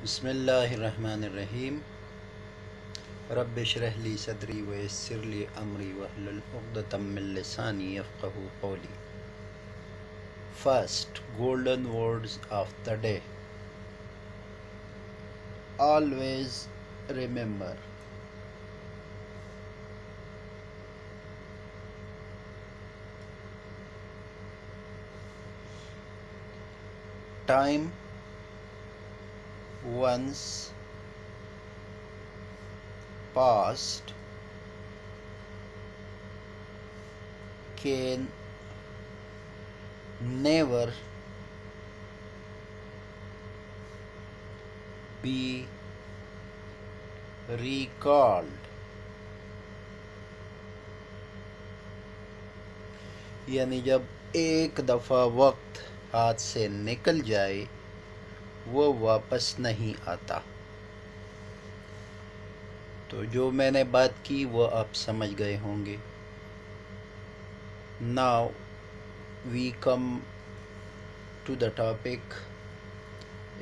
बिस्मिल्लाहिर्रहमानिर्रहीम। रब्बि इश्रह ली सदरी व यस्सिर ली अमरी वहलुल उक़दतम मिन लिसानी यफ़क़हू क़ौली। First golden words of the day. Always remember, time once past can never be recalled। यानी जब एक दफ़ा वक्त हाथ से निकल जाए वो वापस नहीं आता। तो जो मैंने बात की वो आप समझ गए होंगे। Now we come to the topic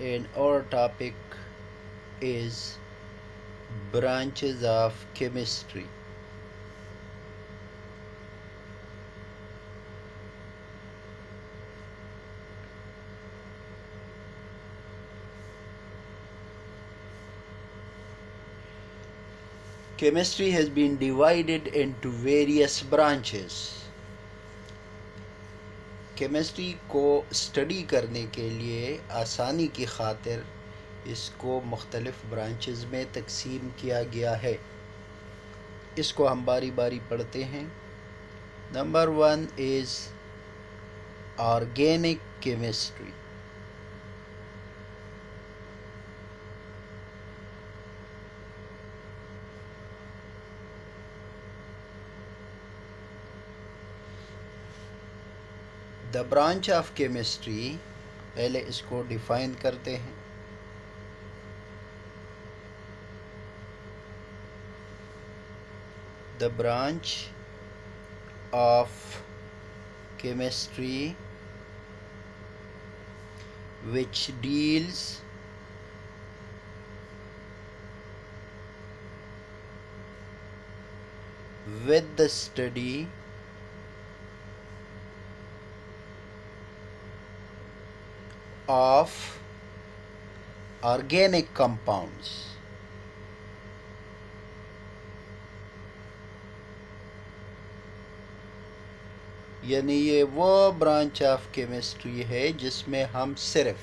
and our topic is branches of chemistry. Chemistry has been divided into various branches। Chemistry को स्टडी करने के लिए आसानी की खातिर इसको मुख्तलिफ ब्रांचेस में तकसीम किया गया है। इसको हम बारी बारी पढ़ते हैं। Number 1 is organic chemistry. The branch of chemistry, पहले इसको डिफाइन करते हैं। The branch of chemistry which deals with the study of organic compounds। यानी ये वो ब्रांच ऑफ केमिस्ट्री है जिसमें हम सिर्फ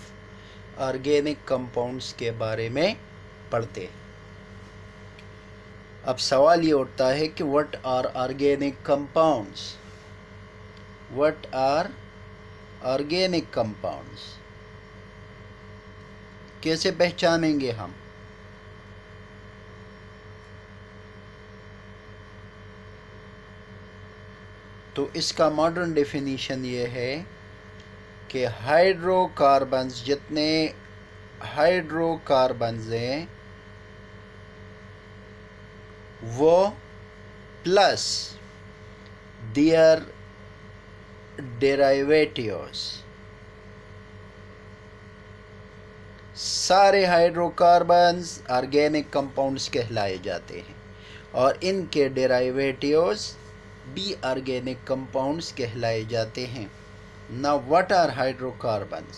ऑर्गेनिक कंपाउंड्स के बारे में पढ़ते हैं। अब सवाल ये उठता है कि what are organic compounds? What are organic compounds? कैसे पहचानेंगे हम? तो इसका मॉडर्न डेफिनीशन ये है कि हाइड्रोकार्बन्स, जितने हाइड्रोकार्बन्स हैं वो प्लस देयर डेरिवेटिव्स, सारे हाइड्रोकार्बन्स ऑर्गेनिक कंपाउंड्स कहलाए जाते हैं और इनके डेरिवेटिव्स भी ऑर्गेनिक कंपाउंड्स कहलाए जाते हैं। Now what are hydrocarbons?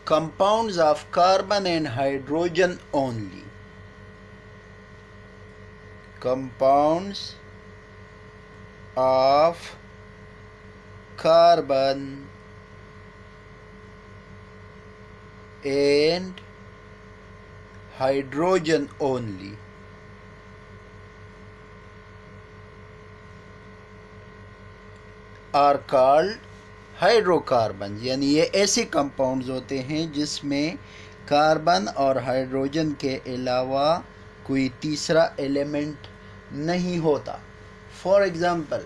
Compounds of carbon and hydrogen only। Compounds of carbon and hydrogen only are called hydrocarbon. यानी ये ऐसे कंपाउंड्स होते हैं जिसमें कार्बन और हाइड्रोजन के अलावा कोई तीसरा एलिमेंट नहीं होता। फॉर एग्जांपल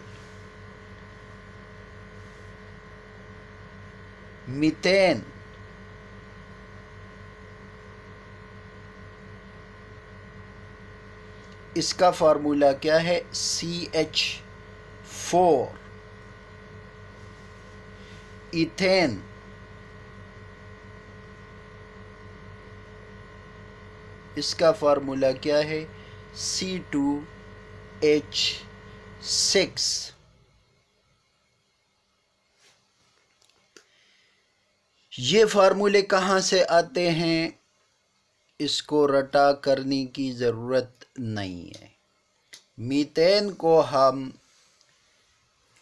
मीथेन, इसका फार्मूला क्या है? CH4 4 इथेन इसका फार्मूला क्या है? C2H6। ये फार्मूले कहाँ से आते हैं? इसको रटा करने की ज़रूरत नहीं है। मीथेन को हम,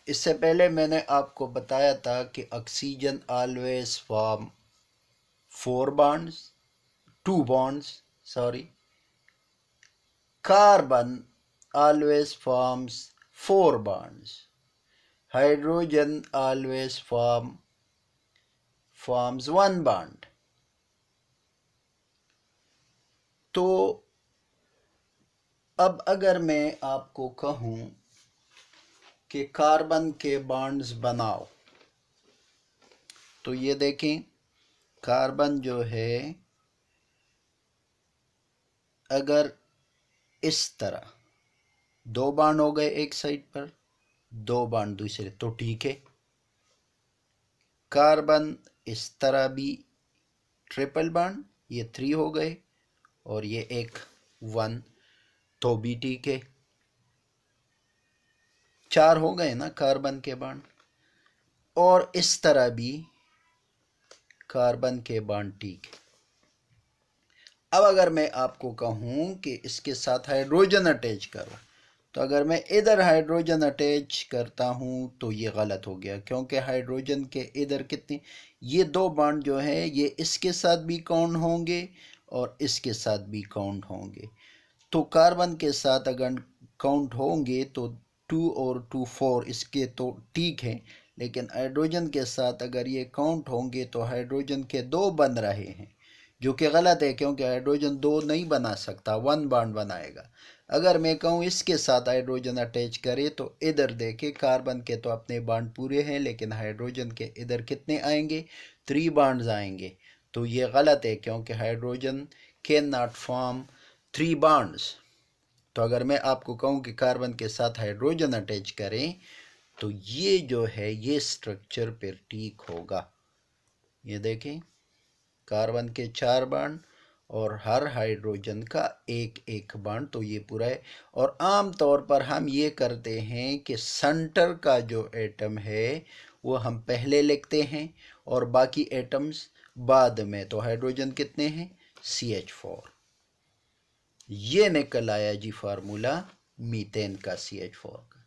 इससे पहले मैंने आपको बताया था कि oxygen always form 4 bonds, 2 bonds, sorry, carbon always forms 4 bonds. Hydrogen always forms 1 bond. तो अब अगर मैं आपको कहूं कि कार्बन के बॉन्ड्स बनाओ, तो ये देखें, कार्बन जो है अगर इस तरह 2 बॉन्ड हो गए एक साइड पर, 2 बॉन्ड दूसरे, तो ठीक है। कार्बन इस तरह भी ट्रिपल बॉन्ड, ये 3 हो गए और ये एक 1, तो भी ठीक है। 4 हो गए ना कार्बन के बॉन्ड। और इस तरह भी कार्बन के बॉन्ड ठीक है। अब अगर मैं आपको कहूं कि इसके साथ हाइड्रोजन अटैच करो, तो अगर मैं इधर हाइड्रोजन अटैच करता हूं तो ये गलत हो गया, क्योंकि हाइड्रोजन के इधर कितने, ये 2 बॉन्ड जो है ये इसके साथ भी काउंट होंगे और इसके साथ भी काउंट होंगे। तो कार्बन के साथ अगर काउंट होंगे तो 2 और 2 4 इसके तो ठीक है, लेकिन हाइड्रोजन के साथ अगर ये काउंट होंगे तो हाइड्रोजन के 2 बन रहे हैं, जो कि गलत है, क्योंकि हाइड्रोजन 2 नहीं बना सकता, 1 बॉन्ड बनाएगा। अगर मैं कहूँ इसके साथ हाइड्रोजन अटैच करे, तो इधर देखे कार्बन के तो अपने बॉन्ड पूरे हैं, लेकिन हाइड्रोजन के इधर कितने आएंगे? 3 बॉन्ड्स आएंगे। तो ये गलत है, क्योंकि hydrogen can not form 3 bonds. तो अगर मैं आपको कहूँ कि कार्बन के साथ हाइड्रोजन अटैच करें, तो ये जो है ये स्ट्रक्चर पर ठीक होगा। ये देखें, कार्बन के 4 बॉन्ड और हर हाइड्रोजन का एक एक बॉन्ड, तो ये पूरा है। और आम तौर पर हम ये करते हैं कि सेंटर का जो एटम है वो हम पहले लिखते हैं और बाकी एटम्स बाद में। तो हाइड्रोजन कितने हैं? CH4। ये निकल आया जी फार्मूला मीथेन का, CH4 का।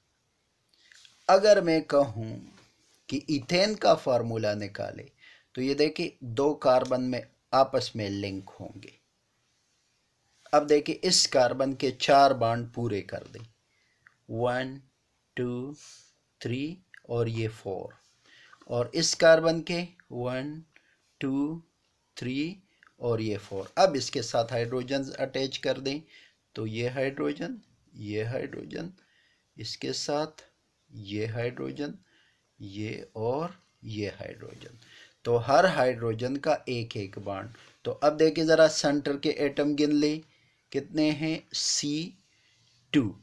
अगर मैं कहूँ कि इथेन का फार्मूला निकाले, तो ये देखिए 2 कार्बन में आपस में लिंक होंगे। अब देखिए इस कार्बन के 4 बॉन्ड पूरे कर दें, 1 2 3 और ये 4, और इस कार्बन के 1 2 3 और ये 4। अब इसके साथ हाइड्रोजन अटैच कर दें, तो ये हाइड्रोजन, ये हाइड्रोजन, इसके साथ ये हाइड्रोजन, ये और ये हाइड्रोजन, तो हर हाइड्रोजन का एक एक बॉन्ड। तो अब देखिए ज़रा सेंटर के एटम गिन ले, कितने हैं? C2।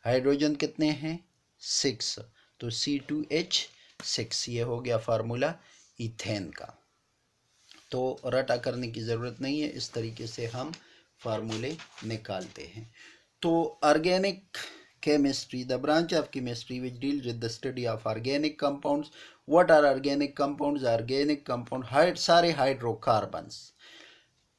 हाइड्रोजन कितने हैं? 6, तो C2H6। ये हो गया फार्मूला इथेन का। तो रटा करने की ज़रूरत नहीं है, इस तरीके से हम फार्मूले निकालते हैं। तो organic chemistry, the branch of chemistry which deals with the study of organic compounds. What are organic compounds? Organic compound सारे हाइड्रोकार्बन्स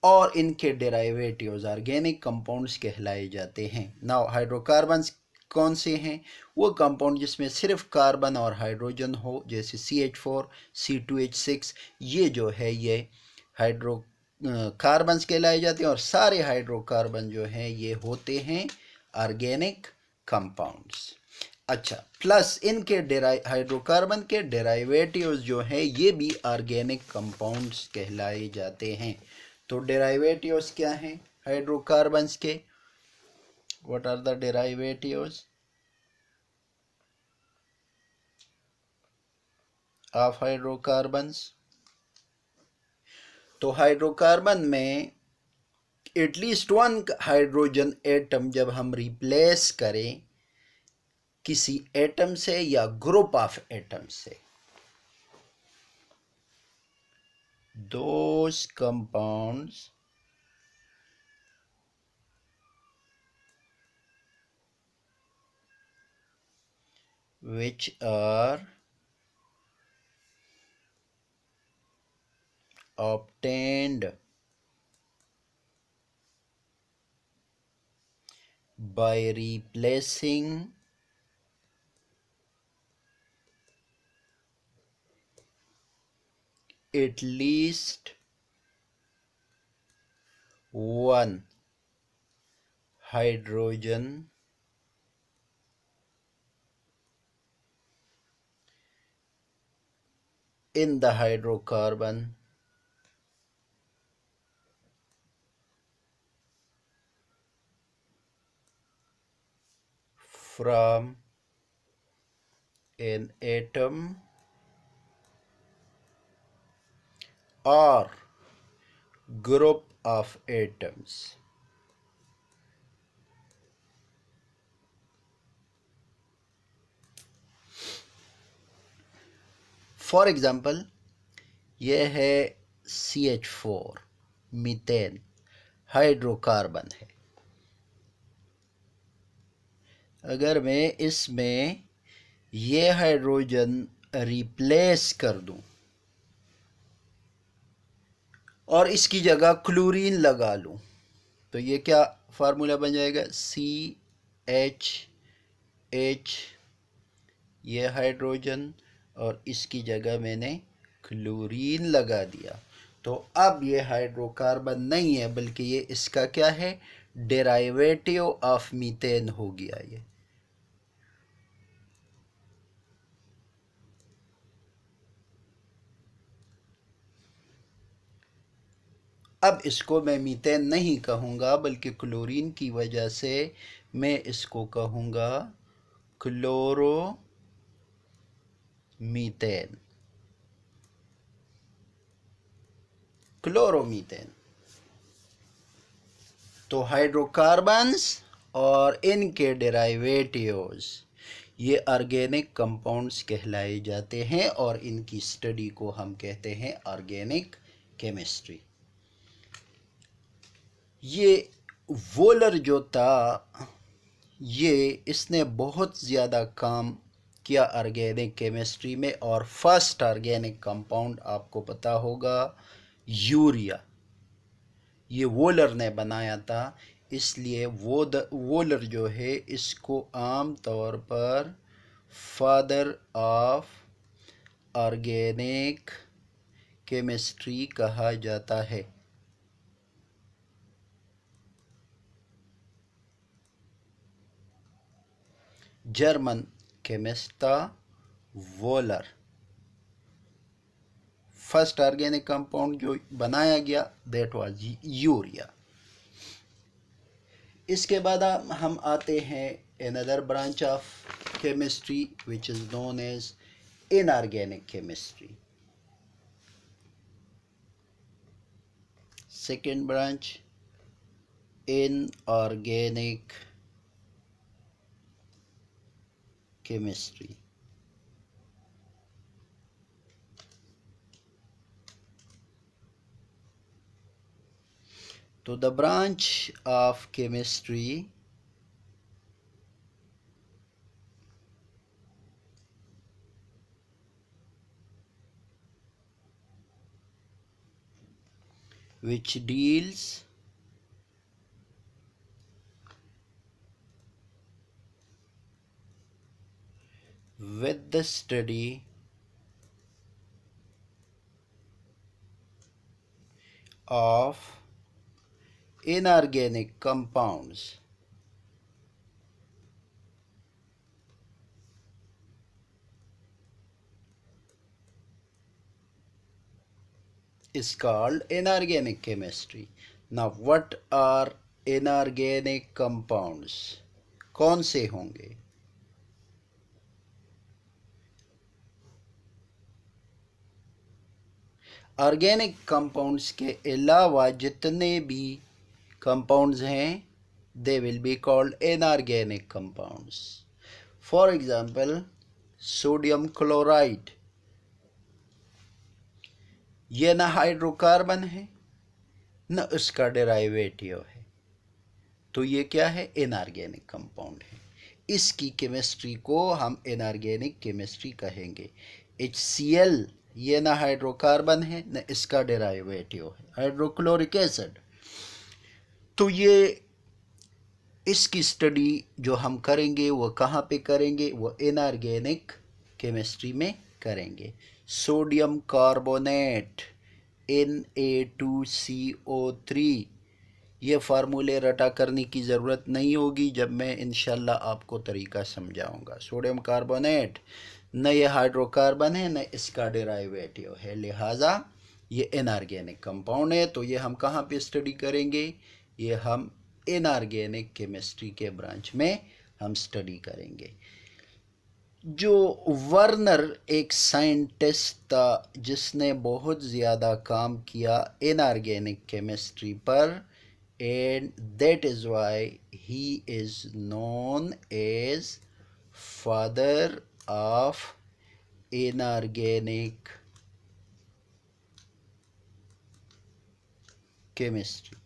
और इनके डेरिवेटिव्स ऑर्गेनिक कंपाउंड्स कहलाए जाते हैं। नाउ हाइड्रोकार्बन्स कौन से हैं? वो कंपाउंड जिसमें सिर्फ कार्बन और हाइड्रोजन हो, जैसे CH4, C2H6, ये जो है ये हाइड्रो कार्बन्स कहलाए जाते हैं। और सारे हाइड्रोकार्बन जो हैं ये होते हैं ऑर्गेनिक कंपाउंड्स। अच्छा, प्लस इनके हाइड्रोकार्बन के डेरिवेटिव्स जो हैं ये भी ऑर्गेनिक कंपाउंड्स कहलाए जाते हैं। तो डेरिवेटिव्स क्या हैं हाइड्रोकार्बन्स के? What are the derivatives of hydrocarbons? तो हाइड्रोकार्बन में एटलीस्ट 1 हाइड्रोजन एटम जब हम रिप्लेस करें किसी एटम से या ग्रुप ऑफ एटम से। Those compounds which are obtained by replacing at least one hydrogen in the hydrocarbon from an atom or group of atoms. For example, यह है CH4 methane, hydrocarbon है। अगर मैं इसमें ये हाइड्रोजन रिप्लेस कर दूं और इसकी जगह क्लोरीन लगा लूं, तो ये क्या फार्मूला बन जाएगा? CH, ये हाइड्रोजन और इसकी जगह मैंने क्लोरीन लगा दिया, तो अब ये हाइड्रोकार्बन नहीं है, बल्कि ये इसका क्या है? डेराइवेटिव ऑफ मीथेन हो गया ये। अब इसको मैं मीथेन नहीं कहूँगा, बल्कि क्लोरीन की वजह से मैं इसको कहूँगा क्लोरोमीथेन। तो हाइड्रोकार्बन्स और इनके डेराइवेटिव्स ये ऑर्गेनिक कंपाउंड्स कहलाए जाते हैं और इनकी स्टडी को हम कहते हैं ऑर्गेनिक केमिस्ट्री। ये वोलर जो था, इसने बहुत ज़्यादा काम किया ऑर्गेनिक केमिस्ट्री में, और फर्स्ट ऑर्गेनिक कंपाउंड आपको पता होगा यूरिया, ये वोलर ने बनाया था। इसलिए वोलर जो है, इसको आम तौर पर फादर ऑफ ऑर्गेनिक केमिस्ट्री कहा जाता है। जर्मन केमिस्ट था वोलर। फर्स्ट ऑर्गेनिक कंपाउंड जो बनाया गया दैट वाज यूरिया। इसके बाद हम आते हैं another branch of chemistry which is known as inorganic chemistry. Second branch inorganic chemistry. तो the branch of chemistry which deals with the study of inorganic compounds is called inorganic chemistry. Now what are inorganic compounds? कौन से होंगे? Organic compounds के अलावा जितने भी compounds हैं, they will be called inorganic compounds. For example sodium chloride, ये ना हाइड्रोकार्बन है न उसका डेराइवेटिव है, तो ये क्या है, इनऑर्गेनिक कंपाउंड है। इसकी केमिस्ट्री को हम इनऑर्गेनिक केमिस्ट्री कहेंगे। HCl ये ना हाइड्रोकार्बन है न इसका डेराइवेटिव है, हाइड्रोक्लोरिक एसिड। तो ये इसकी स्टडी जो हम करेंगे वो कहाँ पे करेंगे, वो इनऑर्गेनिक केमिस्ट्री में करेंगे। सोडियम कार्बोनेट Na2CO3, ये फार्मूले रटा करने की ज़रूरत नहीं होगी जब मैं इंशाल्लाह आपको तरीका समझाऊंगा। सोडियम कार्बोनेट न ये हाइड्रोकार्बन है न इसका डेराइवेटिव है, लिहाजा ये इनऑर्गेनिक कंपाउंड है। तो ये हम कहाँ पे स्टडी करेंगे, ये हम इनऑर्गेनिक केमिस्ट्री के ब्रांच में हम स्टडी करेंगे। जो वर्नर एक साइंटिस्ट था जिसने बहुत ज़्यादा काम किया इनऑर्गेनिक केमिस्ट्री पर, and that is why he is known as father of inorganic chemistry।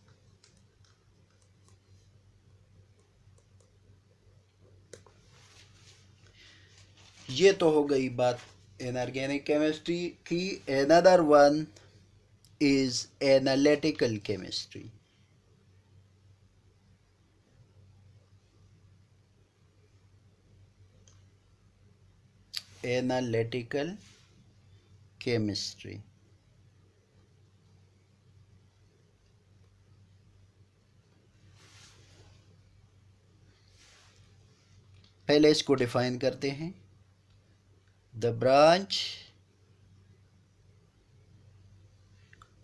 ये तो हो गई बात इनऑर्गेनिक केमिस्ट्री की। another one is analytical chemistry। Analytical chemistry, पहले इसको डिफाइन करते हैं। The branch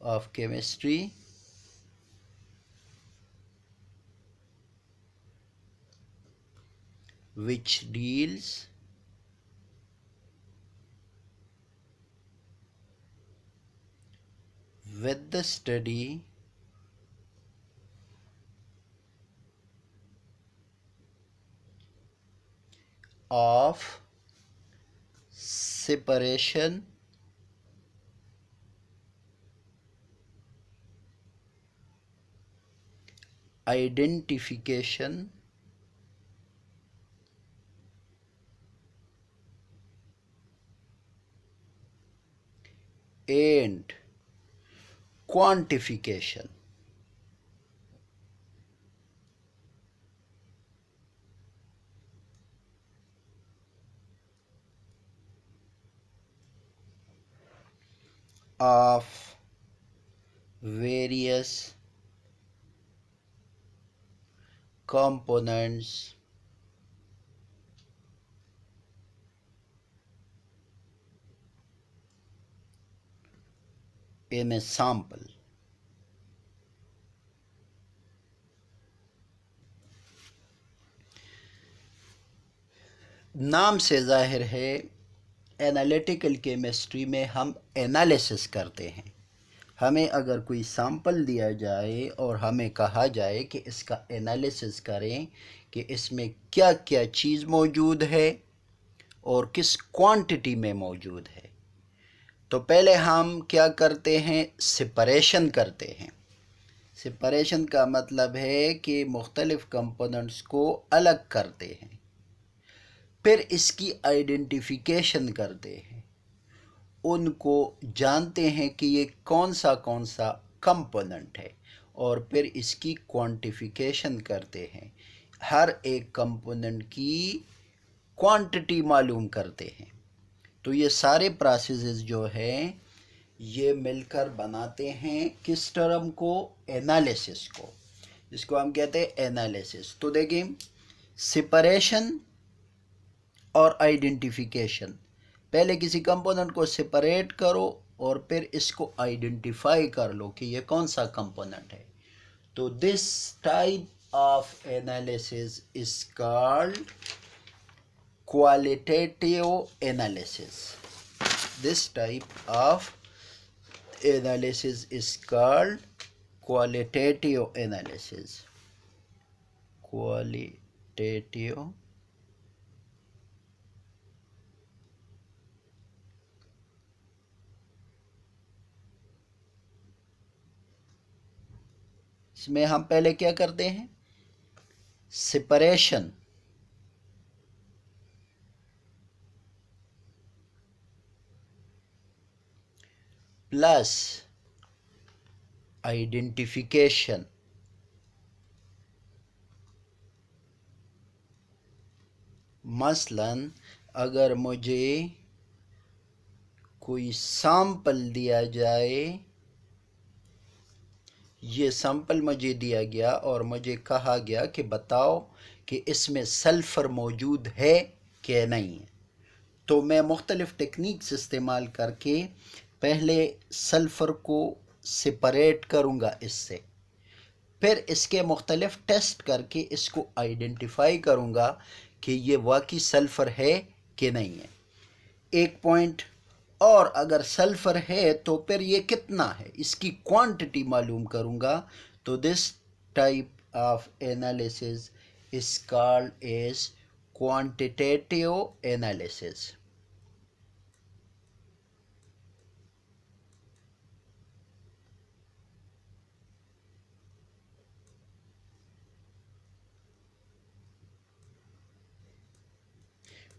of chemistry which deals with the study of separation identification and quantification of various components in a sample। नाम से जाहिर है एनालिटिकल केमिस्ट्री में हम एनालिसिस करते हैं। हमें अगर कोई सैंपल दिया जाए और हमें कहा जाए कि इसका एनालिसिस करें कि इसमें क्या क्या चीज़ मौजूद है और किस क्वांटिटी में मौजूद है, तो पहले हम क्या करते हैं, सेपरेशन करते हैं। सेपरेशन का मतलब है कि मुख्तलिफ़ कंपोनेंट्स को अलग करते हैं, फिर इसकी आइडेंटिफिकेशन करते हैं, उनको जानते हैं कि ये कौन सा कंपोनेंट है, और फिर इसकी क्वांटिफिकेशन करते हैं, हर एक कंपोनेंट की क्वांटिटी मालूम करते हैं। तो ये सारे प्रोसेसेस जो हैं ये मिलकर बनाते हैं किस टर्म को, एनालिसिस को, जिसको हम कहते हैं एनालिसिस। तो देखिए, सेपरेशन और आइडेंटिफिकेशन, पहले किसी कंपोनेंट को सेपरेट करो और फिर इसको आइडेंटिफाई कर लो कि ये कौन सा कंपोनेंट है। तो this type of analysis is called qualitative analysis. This type of analysis is called qualitative analysis. Qualitative इसमें हम पहले क्या करते हैं, सेपरेशन प्लस आइडेंटिफिकेशन। मसलन अगर मुझे कोई सैंपल दिया जाए, ये सैंपल मुझे दिया गया और मुझे कहा गया कि बताओ कि इसमें सल्फ़र मौजूद है कि नहीं है, तो मैं मुख्तलिफ़ टेक्निक्स इस्तेमाल करके पहले सल्फ़र को सेपरेट करूँगा इससे, फिर इसके मुख्तलिफ़ टेस्ट करके इसको आइडेंटिफाई करूँगा कि ये वाकई सल्फ़र है कि नहीं है, एक पॉइंट। और अगर सल्फ़र है तो फिर ये कितना है, इसकी क्वांटिटी मालूम करूँगा। तो this type of analysis is called as quantitative analysis.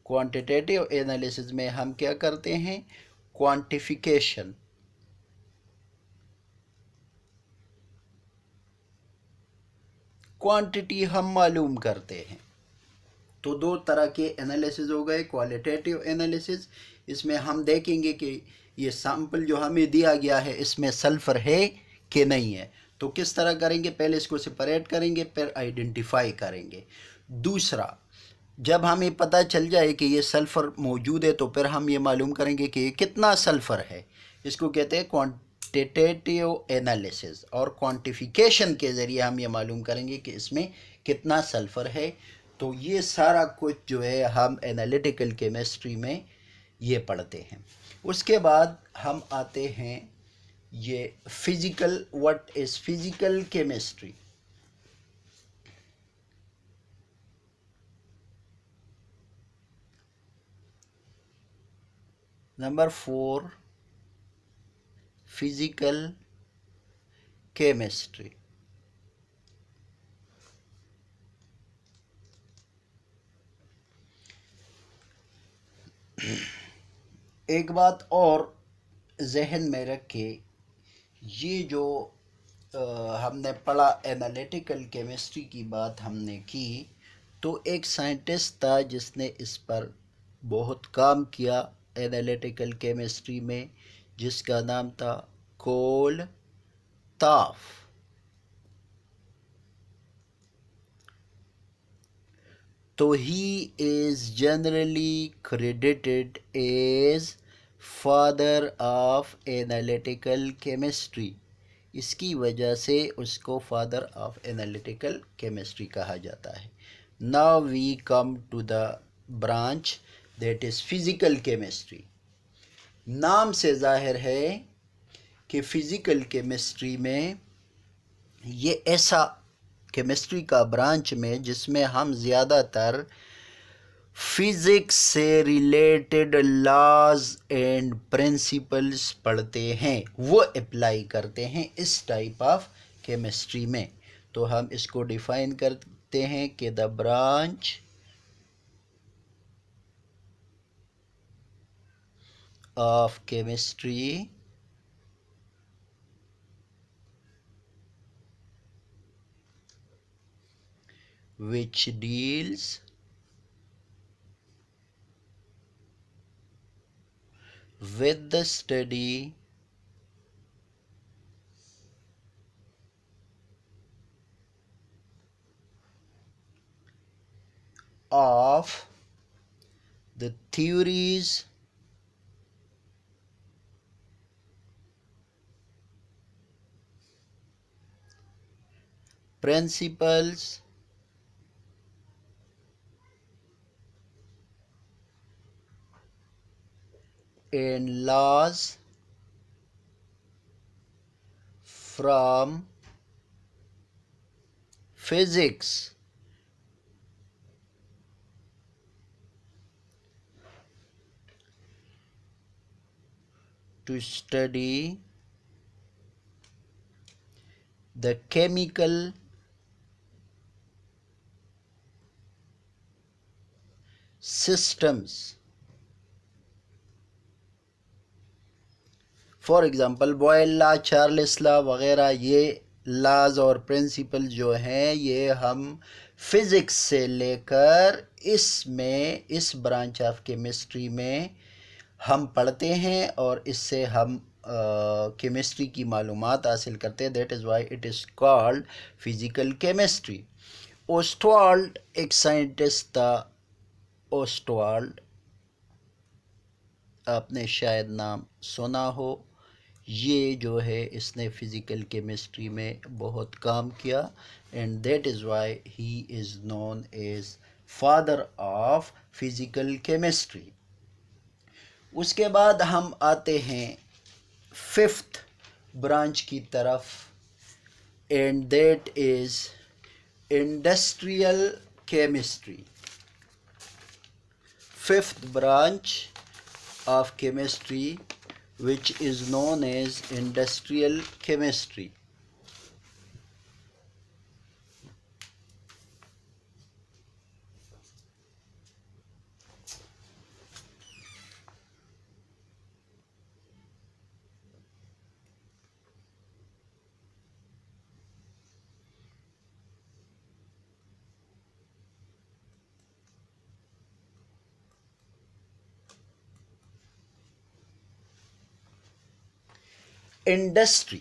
Quantitative analysis में हम क्या करते हैं, क्वांटिफिकेशन, क्वांटिटी हम मालूम करते हैं। तो दो तरह के एनालिसिस हो गए, क्वालिटेटिव एनालिसिस, इसमें हम देखेंगे कि ये सैंपल जो हमें दिया गया है इसमें सल्फ़र है कि नहीं है। तो किस तरह करेंगे, पहले इसको सेपरेट करेंगे फिर आइडेंटिफाई करेंगे। दूसरा, जब हमें पता चल जाए कि ये सल्फ़र मौजूद है तो फिर हम ये मालूम करेंगे कि ये कितना सल्फ़र है। इसको कहते हैं क्वांटिटेटिव एनालिसिस, और क्वांटिफिकेशन के ज़रिए हम ये मालूम करेंगे कि इसमें कितना सल्फ़र है। तो ये सारा कुछ जो है हम एनालिटिकल केमिस्ट्री में ये पढ़ते हैं। उसके बाद हम आते हैं ये physical, what is physical chemistry. Number 4, physical chemistry. एक बात और जहन में रखे, ये जो हमने पढ़ा एनालिटिकल केमिस्ट्री की बात हमने की, तो एक साइंटिस्ट था जिसने इस पर बहुत काम किया एनालिटिकल केमिस्ट्री में, जिसका नाम था कोल ताफ। तो he is generally credited as father of analytical chemistry. इसकी वजह से उसको फादर ऑफ एनालिटिकल केमिस्ट्री कहा जाता है। Now we come to the branch that is physical chemistry. नाम से जाहिर है कि फ़िज़िकल केमिस्ट्री में ये ऐसा केमिस्ट्री का ब्रांच में जिसमें हम ज़्यादातर फिज़िक्स से रिलेटेड लॉज एंड प्रिंसिपल्स पढ़ते हैं, वो अप्लाई करते हैं इस टाइप ऑफ केमिस्ट्री में। तो हम इसको डिफ़ाइन करते हैं कि the branch of chemistry which deals with the study of the theories, principles, and laws from physics to study the chemical systems. For example Boyle law, Charles law वग़ैरह, ये लाज और प्रिंसिपल जो हैं ये हम फिज़िक्स से लेकर इसमें इस ब्रांच ऑफ केमिस्ट्री में हम पढ़ते हैं और इससे हम केमिस्ट्री की मालूमात हासिल करते हैं. That is why it is called physical chemistry. Ostwald एक साइंटिस्ट था. ओस्टवाल्ड, आपने शायद नाम सुना हो. ये जो है इसने फ़िज़िकल केमिस्ट्री में बहुत काम किया and that is why he is known as father of physical chemistry. उसके बाद हम आते हैं फिफ्थ ब्रांच की तरफ and that is industrial chemistry. Fifth branch of chemistry which is known as industrial chemistry. Industry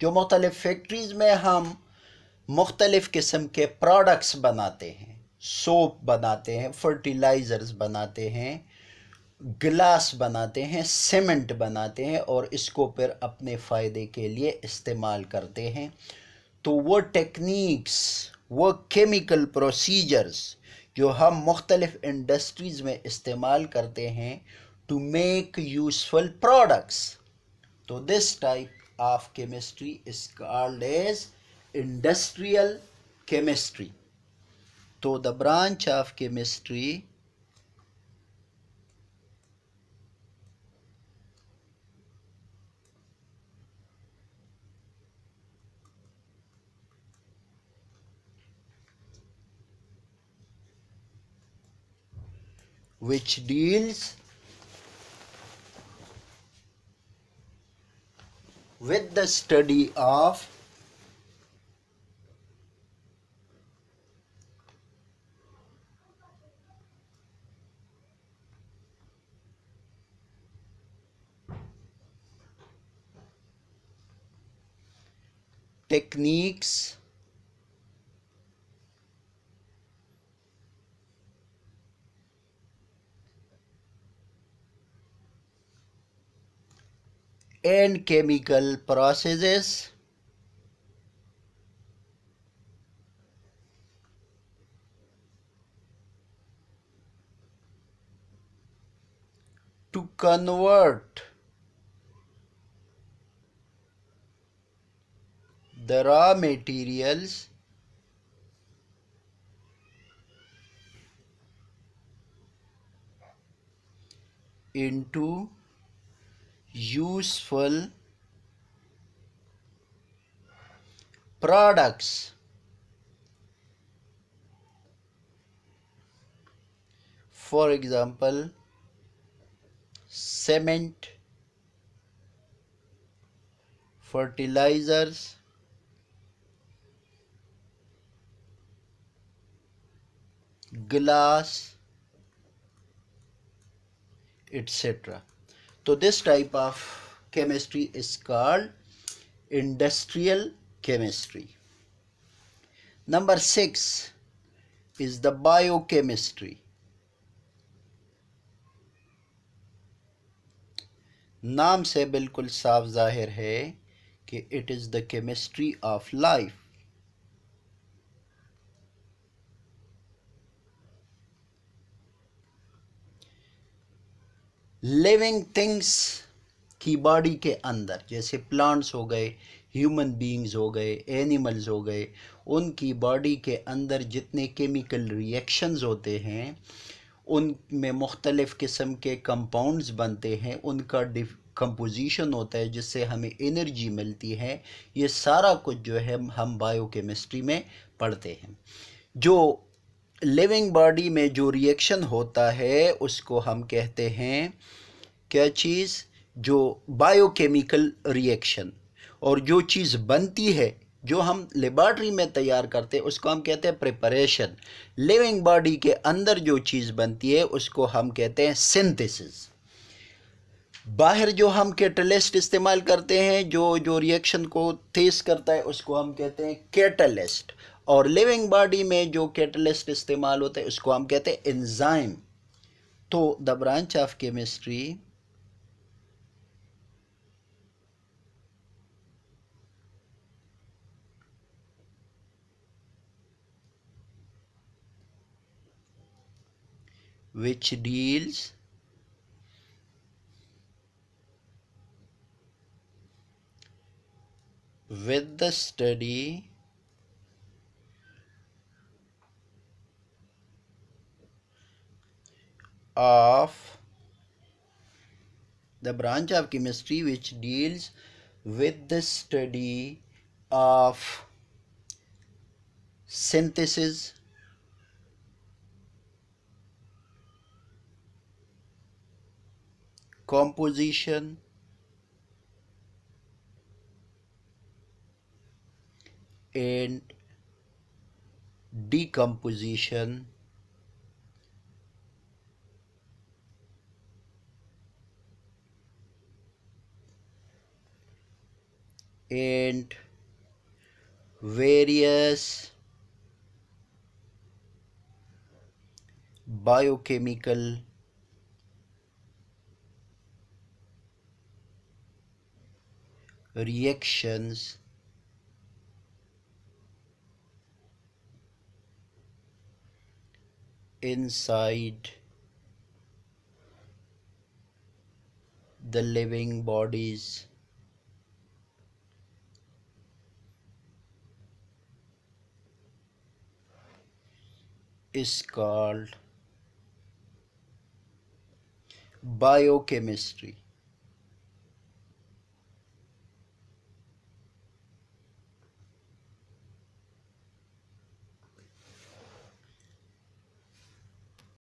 जो मुख्तलिफ़ फैक्ट्रीज़ में हम मुख्तलिफ़ किस्म के प्रोडक्ट्स बनाते हैं. सोप बनाते हैं, फर्टिलाइज़र्स बनाते हैं, गिलास बनाते हैं, सीमेंट बनाते हैं और इसको फिर अपने फ़ायदे के लिए इस्तेमाल करते हैं. तो वो टेक्निक्स, वो केमिकल प्रोसीजर्स जो हम मुख्तलिफ़ इंडस्ट्रीज़ में इस्तेमाल करते हैं to make useful products. So this type of chemistry is called as industrial chemistry. So the branch of chemistry which deals with the study of techniques and chemical processes to convert the raw materials into useful products. For example, cement, fertilizers, glass, etc. So this type of chemistry is called industrial chemistry. Number 6 is the biochemistry. नाम से बिल्कुल साफ जाहिर है कि it is the chemistry of life. Living things की body के अंदर, जैसे प्लांट्स हो गए, ह्यूमन बीइंग्स हो गए, एनिमल्स हो गए, उनकी बॉडी के अंदर जितने केमिकल रिएक्शंस होते हैं उनमें मुख्तलिफ़ किस्म के कंपाउंड्स बनते हैं. उनका कंपोजिशन होता है जिससे हमें एनर्जी मिलती है, ये सारा कुछ जो है हम बायोकेमिस्ट्री में पढ़ते हैं। जो लिविंग बॉडी में जो रिएक्शन होता है उसको हम कहते हैं क्या चीज़, जो बायोकेमिकल रिएक्शन। और जो चीज़ बनती है, जो हम लेबॉर्ट्री में तैयार करते हैं, उसको हम कहते हैं प्रिपरेशन। लिविंग बॉडी के अंदर जो चीज़ बनती है उसको हम कहते हैं सिंथेसिस। बाहर जो हम कैटलिस्ट इस्तेमाल करते हैं, जो जो रिएक्शन को तेज करता है, उसको हम कहते हैं कैटलिस्ट। और लिविंग बॉडी में जो कैटलिस्ट इस्तेमाल होता है उसको हम कहते हैं एंजाइम। तो the branch of chemistry which deals with the study of the branch of chemistry which deals with the study of synthesis, composition, and decomposition and various biochemical reactions inside the living bodies is called biochemistry.